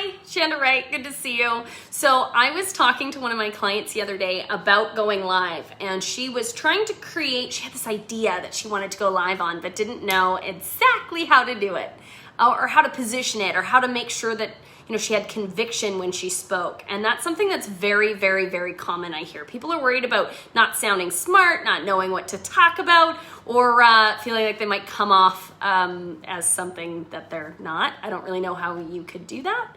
Hi, Shanda Wright, good to see you. So I was talking to one of my clients the other day about going live, and she was trying to she had this idea that she wanted to go live on, but didn't know exactly how to do it, or how to position it, or how to make sure that she had conviction when she spoke. And that's something that's very, very, very common, I hear. People are worried about not sounding smart, not knowing what to talk about, or feeling like they might come off as something that they're not. I don't really know how you could do that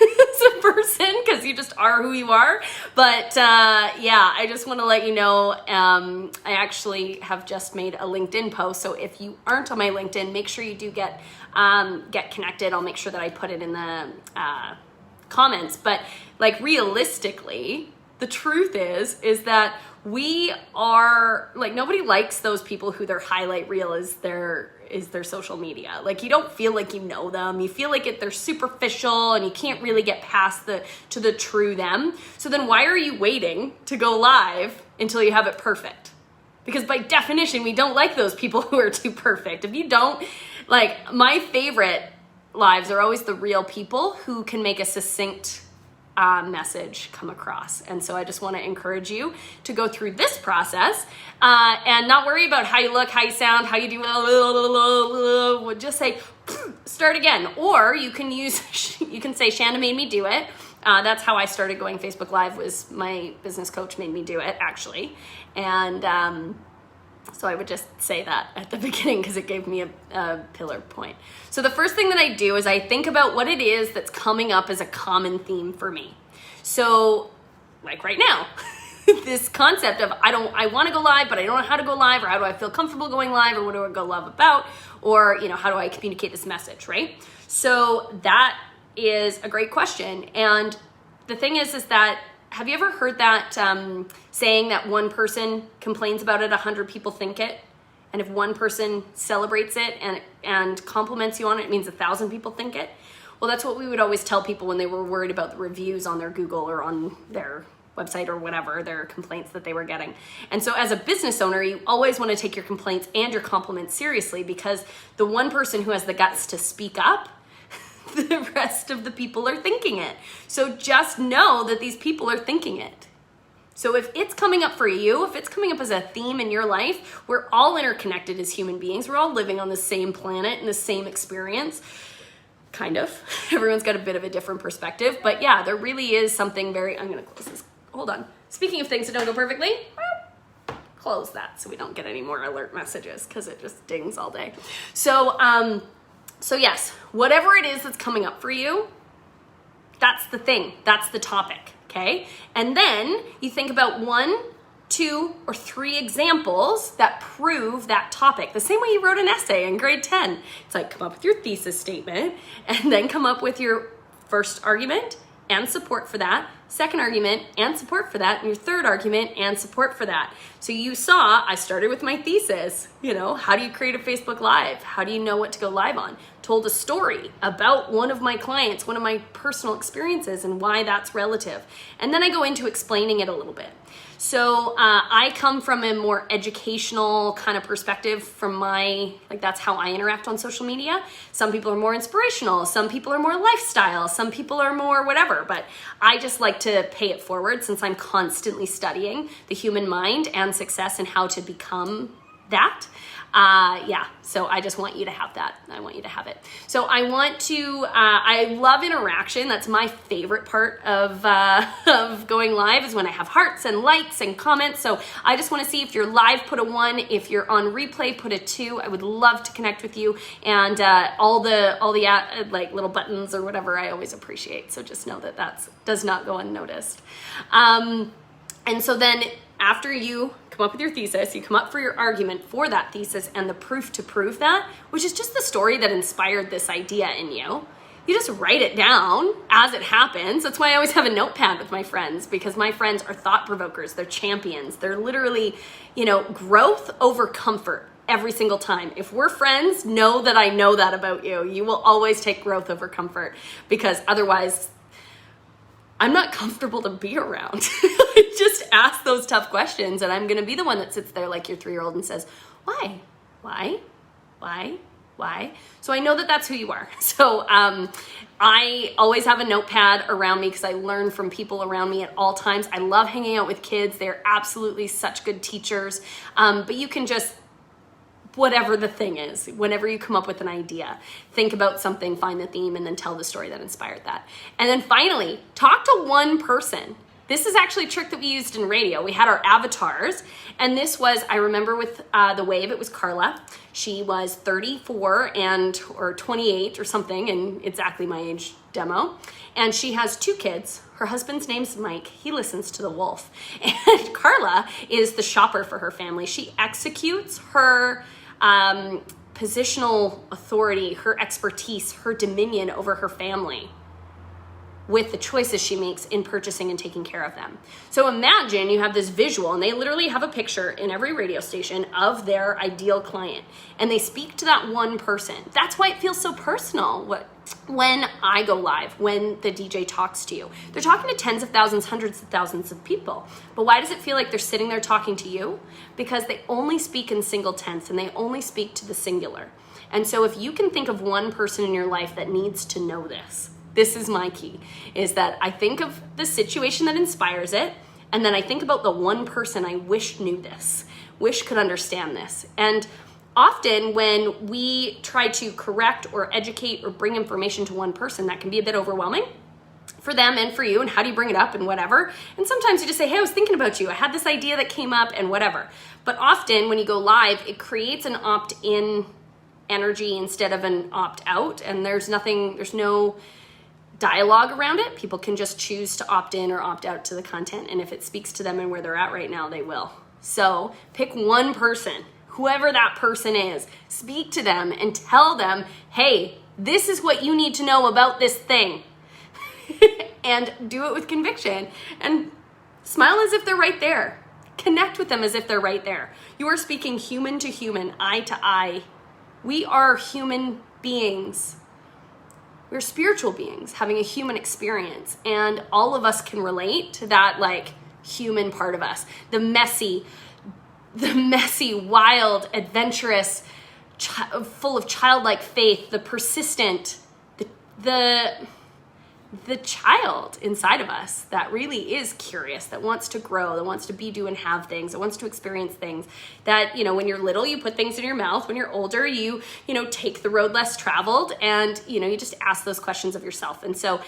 as a person, because you just are who you are. But yeah, I just want to let you know, I actually have just made a LinkedIn post. So if you aren't on my LinkedIn, make sure you do get connected. I'll make sure that I put it in the comments. But like, realistically, the truth is that we are like, nobody likes those people who their highlight reel is their social media. Like, you don't feel like you know them. You feel like they're superficial and you can't really get past to the true them. So then why are you waiting to go live until you have it perfect? Because by definition, we don't like those people who are too perfect. If you don't, like, my favorite lives are always the real people who can make a succinct message come across. And so I just want to encourage you to go through this process and not worry about how you look, how you sound, how you do. Just say, start again. Or you can say, Shanda made me do it. That's how I started going Facebook Live, was my business coach made me do it, actually. And so I would just say that at the beginning because it gave me a pillar point. So the first thing that I do is I think about what it is that's coming up as a common theme for me. So like right now, this concept of I want to go live, but I don't know how to go live, or how do I feel comfortable going live, or what do I go live about, or how do I communicate this message, right? So that is a great question. And the thing is that, have you ever heard that saying that one person complains about it, 100 people think it? And if one person celebrates it and compliments you on it, it means 1,000 people think it? Well, that's what we would always tell people when they were worried about the reviews on their Google or on their website or whatever, their complaints that they were getting. And so as a business owner, you always want to take your complaints and your compliments seriously, because the one person who has the guts to speak up, the rest of the people are thinking it. So just know that these people are thinking it. So if it's coming up for you, if it's coming up as a theme in your life, we're all interconnected as human beings. We're all living on the same planet and the same experience. Kind of. Everyone's got a bit of a different perspective. But yeah, there really is something I'm going to close this. Hold on. Speaking of things that don't go perfectly, close that so we don't get any more alert messages, because it just dings all day. So yes, whatever it is that's coming up for you, that's the thing. That's the topic, okay? And then you think about 1, 2, or 3 examples that prove that topic. The same way you wrote an essay in grade 10. It's like, come up with your thesis statement, and then come up with your first argument and support for that, second argument and support for that, and your third argument and support for that. So you saw, I started with my thesis, how do you create a Facebook Live? How do you know what to go live on? Told a story about one of my clients, one of my personal experiences, and why that's relative. And then I go into explaining it a little bit. So I come from a more educational kind of perspective from that's how I interact on social media. Some people are more inspirational. Some people are more lifestyle. Some people are more whatever. But I just like to pay it forward, since I'm constantly studying the human mind and success and how to become that. So I just want you to have that. I want you to have it. So I love interaction. That's my favorite part of going live, is when I have hearts and likes and comments. So I just want to see if you're live, put a 1. If you're on replay, put a 2. I would love to connect with you. And all the like little buttons or whatever, I always appreciate. So just know that does not go unnoticed. And so then after you come up with your thesis, you come up for your argument for that thesis and the proof to prove that, which is just the story that inspired this idea in you. You just write it down as it happens. That's why I always have a notepad with my friends, because my friends are thought provokers. They're champions. They're literally, growth over comfort every single time. If we're friends, know that I know that about you. You will always take growth over comfort, because otherwise I'm not comfortable to be around. I just ask those tough questions, and I'm going to be the one that sits there like your 3-year-old and says, why? Why? Why? Why? So I know that that's who you are. So I always have a notepad around me because I learn from people around me at all times. I love hanging out with kids. They're absolutely such good teachers. But you can just, whatever the thing is, whenever you come up with an idea, think about something, find the theme, and then tell the story that inspired that. And then finally, talk to one person. This is actually a trick that we used in radio. We had our avatars, and this was, I remember with The Wave, it was Carla. She was 34 or 28 or something, and exactly my age demo. And she has 2 kids. Her husband's name's Mike. He listens to The Wolf. And Carla is the shopper for her family. She executes her positional authority, her expertise, her dominion over her family with the choices she makes in purchasing and taking care of them. So imagine you have this visual, and they literally have a picture in every radio station of their ideal client, and they speak to that one person. That's why it feels so personal when I go live, when the DJ talks to you. They're talking to tens of thousands, hundreds of thousands of people. But why does it feel like they're sitting there talking to you? Because they only speak in single tense, and they only speak to the singular. And so if you can think of one person in your life that needs to know this, this is my key, is that I think of the situation that inspires it, and then I think about the one person I wish knew this, wish could understand this. And often when we try to correct or educate or bring information to one person, that can be a bit overwhelming for them and for you, and how do you bring it up and whatever. And sometimes you just say, hey, I was thinking about you. I had this idea that came up and whatever. But often when you go live, it creates an opt-in energy instead of an opt-out, and there's no dialogue around it. People can just choose to opt in or opt out to the content, and if it speaks to them and where they're at right now, they will. So pick one person, whoever that person is, speak to them and tell them, hey, this is what you need to know about this thing. And do it with conviction and smile as if they're right there. Connect with them as if they're right there. You are speaking human to human, eye to eye. We are human beings. We're spiritual beings having a human experience, and all of us can relate to that human part of us. The messy, wild, adventurous, full of childlike faith, the persistent, the child inside of us that really is curious, that wants to grow, that wants to be, do, and have things, that wants to experience things. That, when you're little, you put things in your mouth. When you're older, you take the road less traveled, and, you just ask those questions of yourself. And so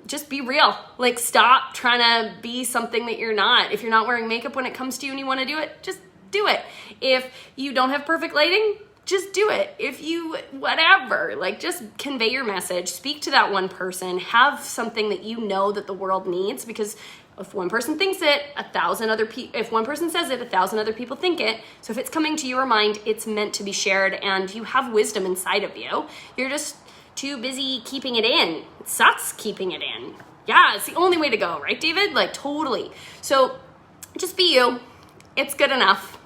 just be real. Stop trying to be something that you're not. If you're not wearing makeup when it comes to you and you want to do it, just do it. If you don't have perfect lighting, just do it. If you, whatever, just convey your message, speak to that one person, have something that you know that the world needs, because if one person thinks it, if one person says it, 1,000 other people think it. So if it's coming to your mind, it's meant to be shared, and you have wisdom inside of you. You're just too busy keeping it in. It sucks keeping it in. Yeah, it's the only way to go, right, David? Totally. So just be you. It's good enough.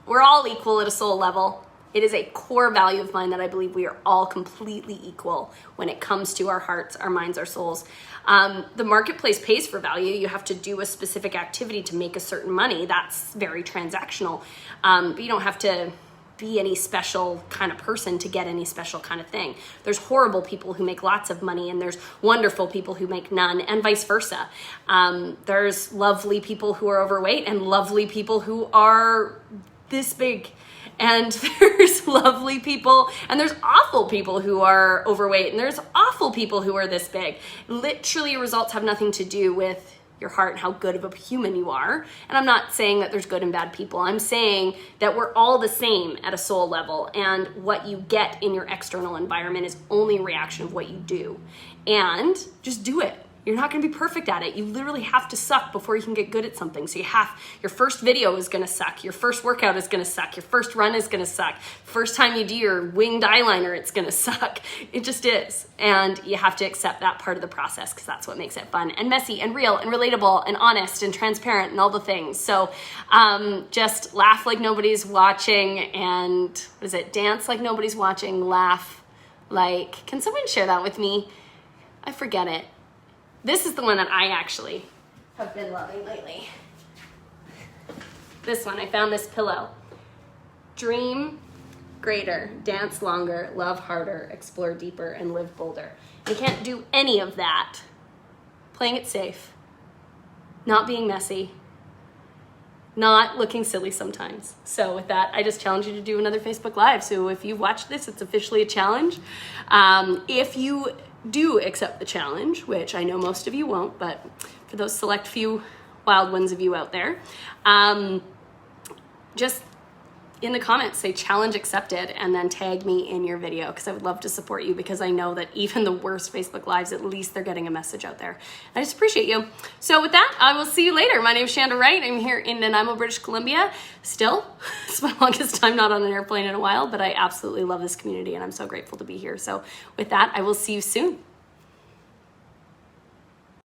We're all equal at a soul level. It is a core value of mine that I believe we are all completely equal when it comes to our hearts, our minds, our souls. The marketplace pays for value. You have to do a specific activity to make a certain money. That's very transactional. But you don't have to be any special kind of person to get any special kind of thing. There's horrible people who make lots of money, and there's wonderful people who make none, and vice versa. There's lovely people who are overweight and lovely people who are this big. And there's lovely people, and there's awful people who are overweight, and there's awful people who are this big. Literally, your results have nothing to do with your heart and how good of a human you are. And I'm not saying that there's good and bad people. I'm saying that we're all the same at a soul level, and what you get in your external environment is only a reaction of what you do. And just do it. You're not going to be perfect at it. You literally have to suck before you can get good at something. So your first video is going to suck. Your first workout is going to suck. Your first run is going to suck. First time you do your winged eyeliner, it's going to suck. It just is. And you have to accept that part of the process, because that's what makes it fun and messy and real and relatable and honest and transparent and all the things. So just laugh like nobody's watching, and dance like nobody's watching, laugh like, can someone share that with me? I forget it. This is the one that I actually have been loving lately. This one, I found this pillow. Dream, greater, dance longer, love harder, explore deeper, and live bolder. You can't do any of that playing it safe, not being messy, not looking silly sometimes. So with that, I just challenge you to do another Facebook Live. So if you've watched this, it's officially a challenge. If you do accept the challenge, which I know most of you won't, but for those select few wild ones of you out there, just in the comments say challenge accepted and then tag me in your video, because I would love to support you, because I know that even the worst Facebook Lives, at least they're getting a message out there. I just appreciate you. So with that, I will see you later. My name is Shanda Wright. I'm here in Nanaimo, British Columbia. Still, it's my longest time not on an airplane in a while, but I absolutely love this community and I'm so grateful to be here. So with that, I will see you soon.